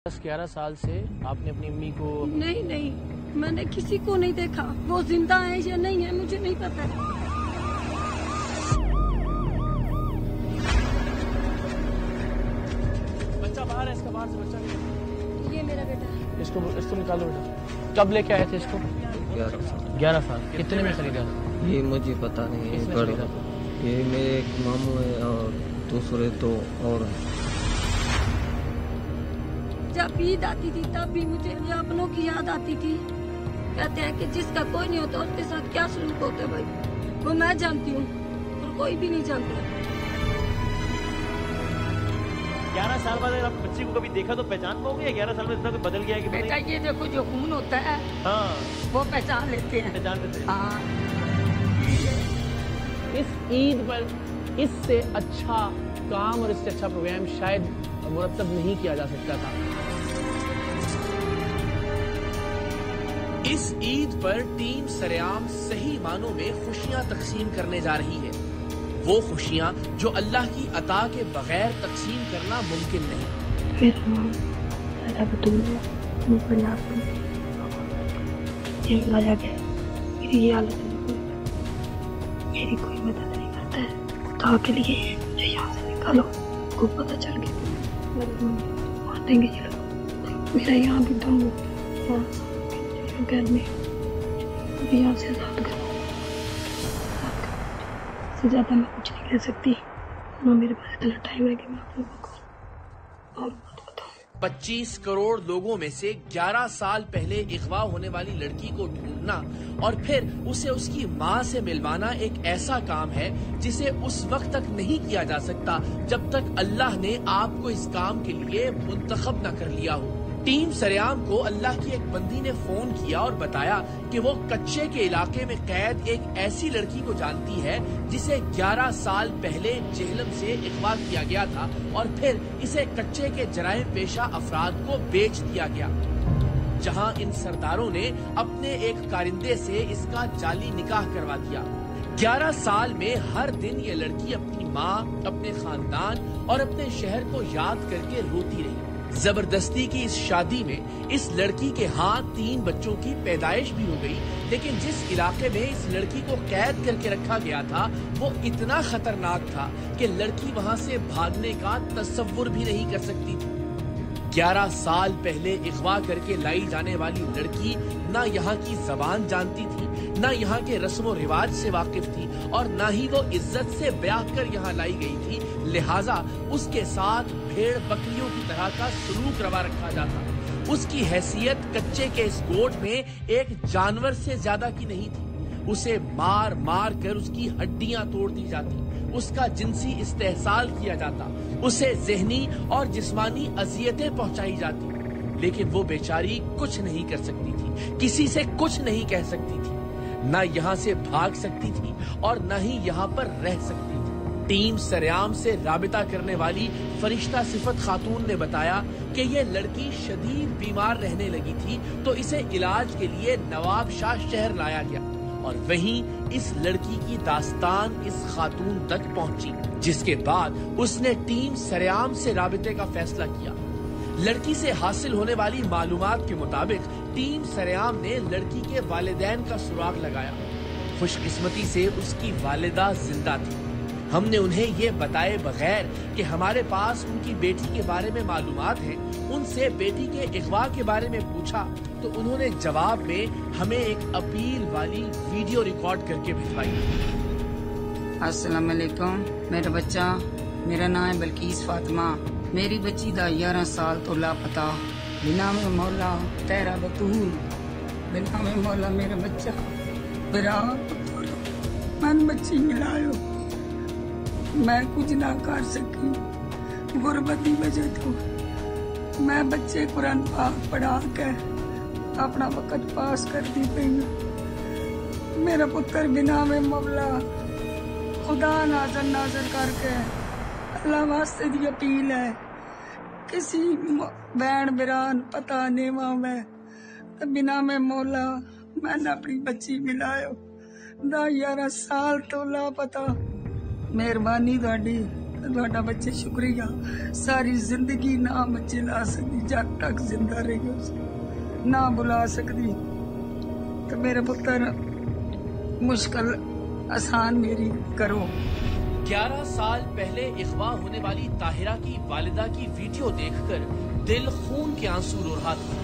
11 साल से आपने अपनी अम्मी को नहीं मैंने किसी को नहीं देखा। वो जिंदा है या नहीं है मुझे नहीं पता है। बच्चा बाहर है, इसका बाहर से बच्चा नहीं। ये मेरा बेटा है। इसको निकालो बेटा। कब लेके आए थे इसको? 11 साल। कितने में खरीदा? ये मुझे पता नहीं है। ये मेरे एक मामू है और दूसरे दो और जब ईद आती थी तब भी मुझे अपनों की याद आती थी। कहते हैं कि जिसका कोई नहीं होता उसके साथ क्या सलूक होता है भाई, वो मैं जानती हूँ और कोई भी नहीं जानता। 11 साल बाद अगर आप बच्ची को कभी देखा तो पहचान पाओगे या 11 साल में इतना बदल गया है कि बेटा ये देखो जो खून होता है हाँ वो पहचान लेते हैं। पहचान लेते हैं। हाँ इस ईद पर इससे अच्छा काम और इससे अच्छा प्रोग्राम शायद मुरतब नहीं किया जा सकता था। इस ईद पर टीम सरेआम सही मानों में खुशियां तकसीम करने जा रही है, वो खुशियां जो अल्लाह की अता के बगैर तकसीम करना मुमकिन नहीं। मेरा नाम राजा बतूल है, मैं पंजाब में ये लाया गया। मेरी ये हालत है, मेरी कोई मदद नहीं करता है। खुदा के लिए मुझे यहाँ से निकालो। को पता चल गया मार देंगे ये लोग। मेरा यहाँ भी दम घर में यहाँ से आजाद करो। इससे ज़्यादा मैं कुछ नहीं कह सकती। ना मेरे पास इतना टाइम है कि मैं आप लोगों को और बात बताऊं। 25 करोड़ लोगों में से 11 साल पहले अगवा होने वाली लड़की को ढूंढना और फिर उसे उसकी माँ से मिलवाना एक ऐसा काम है जिसे उस वक्त तक नहीं किया जा सकता जब तक अल्लाह ने आपको इस काम के लिए मुंतखब न कर लिया हो। टीम सरेआम को अल्लाह की एक बंदी ने फोन किया और बताया कि वो कच्चे के इलाके में कैद एक ऐसी लड़की को जानती है जिसे 11 साल पहले जेहलम से अगवा किया गया था और फिर इसे कच्चे के जराइम पेशा अफराद को बेच दिया गया, जहां इन सरदारों ने अपने एक कारिंदे से इसका जाली निकाह करवा दिया। 11 साल में हर दिन ये लड़की अपनी माँ, अपने खानदान और अपने शहर को याद करके रोती रही। जबरदस्ती की इस शादी में इस लड़की के हाथ 3 बच्चों की पैदाइश भी हो गई, लेकिन जिस इलाके में इस लड़की को कैद करके रखा गया था वो इतना खतरनाक था कि लड़की वहां से भागने का तसव्वुर भी नहीं कर सकती थी। 11 साल पहले अगवा करके लाई जाने वाली लड़की ना यहाँ की जबान जानती थी, ना यहाँ के रस्म रिवाज से वाकिफ थी और ना ही वो इज्जत से ब्याह कर यहाँ लाई गई थी। लिहाजा उसके साथ भेड़ बकरियों की तरह का सलूक रवा रखा जाता। उसकी हैसियत कच्चे के इस गोट में एक जानवर से ज्यादा की नहीं थी। उसे मार मार कर उसकी हड्डियां तोड़ दी जाती, उसका जिनसी इस्तेहसाल किया जाता, उसे ज़हनी और जिस्मानी अजियतें पहुंचाई जाती, लेकिन वो बेचारी कुछ नहीं कर सकती थी, किसी से कुछ नहीं कह सकती थी, ना यहाँ से भाग सकती थी और न ही यहाँ पर रह सकती थी। टीम सरेआम से राबिता करने वाली फरिश्ता सिफत खातून ने बताया कि ये लड़की शदीद बीमार रहने लगी थी तो इसे इलाज के लिए नवाब शाह शहर लाया गया और वहीं इस लड़की की दास्तान इस खातून तक पहुंची, जिसके बाद उसने टीम सरेआम से राबिते का फैसला किया। लड़की से हासिल होने वाली मालूमात के मुताबिक टीम सरेआम ने लड़की के वालिदैन का सुराग लगाया। खुशकिस्मती से उसकी वालिदा जिंदा थी। हमने उन्हें ये बताए बगैर कि हमारे पास उनकी बेटी के बारे में मालूमात हैं, उनसे बेटी के अगवा के बारे में पूछा तो उन्होंने जवाब में हमें एक अपील वाली वीडियो रिकॉर्ड करके भिजवाई। अस्सलाम वालेकुम। मेरा बच्चा, मेरा नाम है बल्कीस फातिमा। मेरी बच्ची दा 11 साल तो लापता। बिना में मौला तेरा बतूल, बिना में मौला मेरा बच्चा बिरा मन बच्ची मिलायो। मैं कुछ ना कर सकी गुरबत की वजह तो। मैं बच्चे कुरान पाक पढ़ा के अपना वक्त पास करती पई। मेरा पुत्र बिना में मौला खुदा नाजर नाजर करके अल्लाह वास्ते दी अपील है, किसी बैन बिरान पता नेवा में तो बिना में मौला मैंने अपनी बच्ची मिलायो। 11 साल तो लापता। मेहरबानी तुहाडी। ਤੁਹਾਡਾ ਬੱਚੇ ਸ਼ੁਕਰੀਆ ਸਾਰੀ ਜ਼ਿੰਦਗੀ ਨਾ ਬੱਚੇ ਲਾ ਸਕਦੀ ਜਦ ਤੱਕ ਜ਼ਿੰਦਾ ਰਹੀ ਉਸ ਨਾ ਬੁਲਾ ਸਕਦੀ تو میرے پتر مشکل آسان میری کرو 11 سال پہلے اغوا ہونے والی طاہرہ کی والدہ کی ویڈیو دیکھ کر دل خون کے آنسو رو رہا تھا،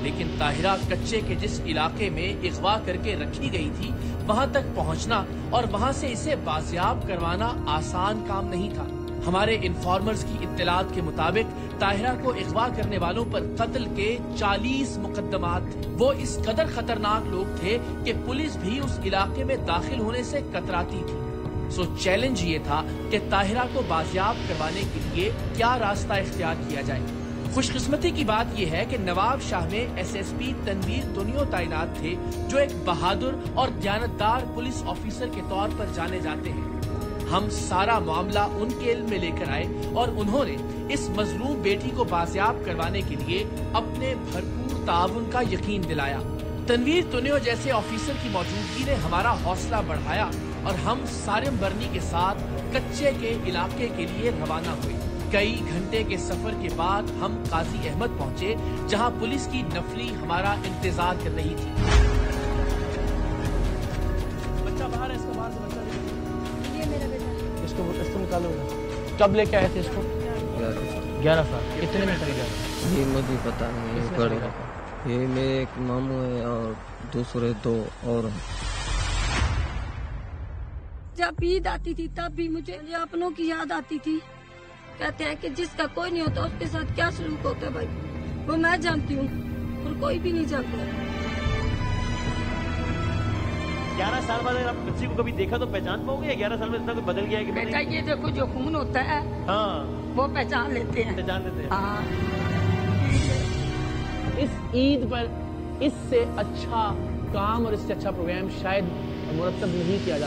لیکن طاہرہ کچے کے جس علاقے میں اغوا کر کے رکھی گئی تھی وہاں تک پہنچنا اور وہاں سے اسے بازیاب کروانا آسان کام نہیں تھا۔ ہمارے انفارمرز کی اطلاعات کے مطابق طاہرہ کو اغوا کرنے والوں پر قتل کے 40 مقدمات تھے۔ وہ اس قدر خطرناک لوگ تھے کہ پولیس بھی اس علاقے میں داخل ہونے سے کتراتی تھی۔ سو چیلنج یہ تھا کہ طاہرہ کو بازیاب کروانے کے لیے کیا راستہ اختیار کیا جائے۔ خوش قسمتی کی بات یہ ہے کہ نواب شاہ میں SSP تنویر تونیو تعینات تھے، جو ایک بہادر اور دیانتدار پولیس آفیسر کے طور پر جانے جاتے ہیں۔ ہم سارا معاملہ ان کے علم میں لے کر آئے اور انہوں نے اس مظلوم بیٹی کو بازیاب کروانے کے لیے اپنے بھرپور تعاون کا یقین دلایا۔ تنویر تونیو جیسے آفیسر کی موجودگی نے ہمارا حوصلہ بڑھایا اور ہم سارم برنی کے ساتھ کچے کے علاقے کے لیے روانہ ہوئے۔ کئی گھنٹے کے سفر کے بعد ہم قاضی احمد پہنچے، جہاں پولیس کی نفری ہمارا انتظار کر رہی تھی۔ بچہ باہر ہے، اس کا باہر سے بچہ یہ میرا بیٹا ہے۔ اس کو نکالو گا۔ کب لے کے آئے تھے اس کو؟ 11 سال۔ کتنے میں خریدا؟ یہ مجھے پتا نہیں ہے، بڑے یہ میرے ایک ماموں ہے اور دوسرے 2 اور ہیں۔ جب عید آتی تھی تب بھی مجھے اپنوں کی یاد آتی تھی۔ کہتے ہیں کہ جس کا کوئی نہیں ہوتا اس کے ساتھ کیا سلوک ہوتا ہے بھائی، وہ میں جانتی ہوں اور کوئی بھی نہیں جانتا۔ 11 سال بعد اگر آپ بچی کو کبھی دیکھا تو پہچان پاؤ گے یا 11 سال میں اتنا کوئی بدل گیا ہے کہ بیٹا یہ دیکھو جو خون ہوتا ہے ہاں وہ پہچان لیتے ہیں۔ پہچان لیتے ہیں۔ ہاں اس عید پر اس سے اچھا کام اور اس سے اچھا پروگرام شاید مرتب نہیں کیا جا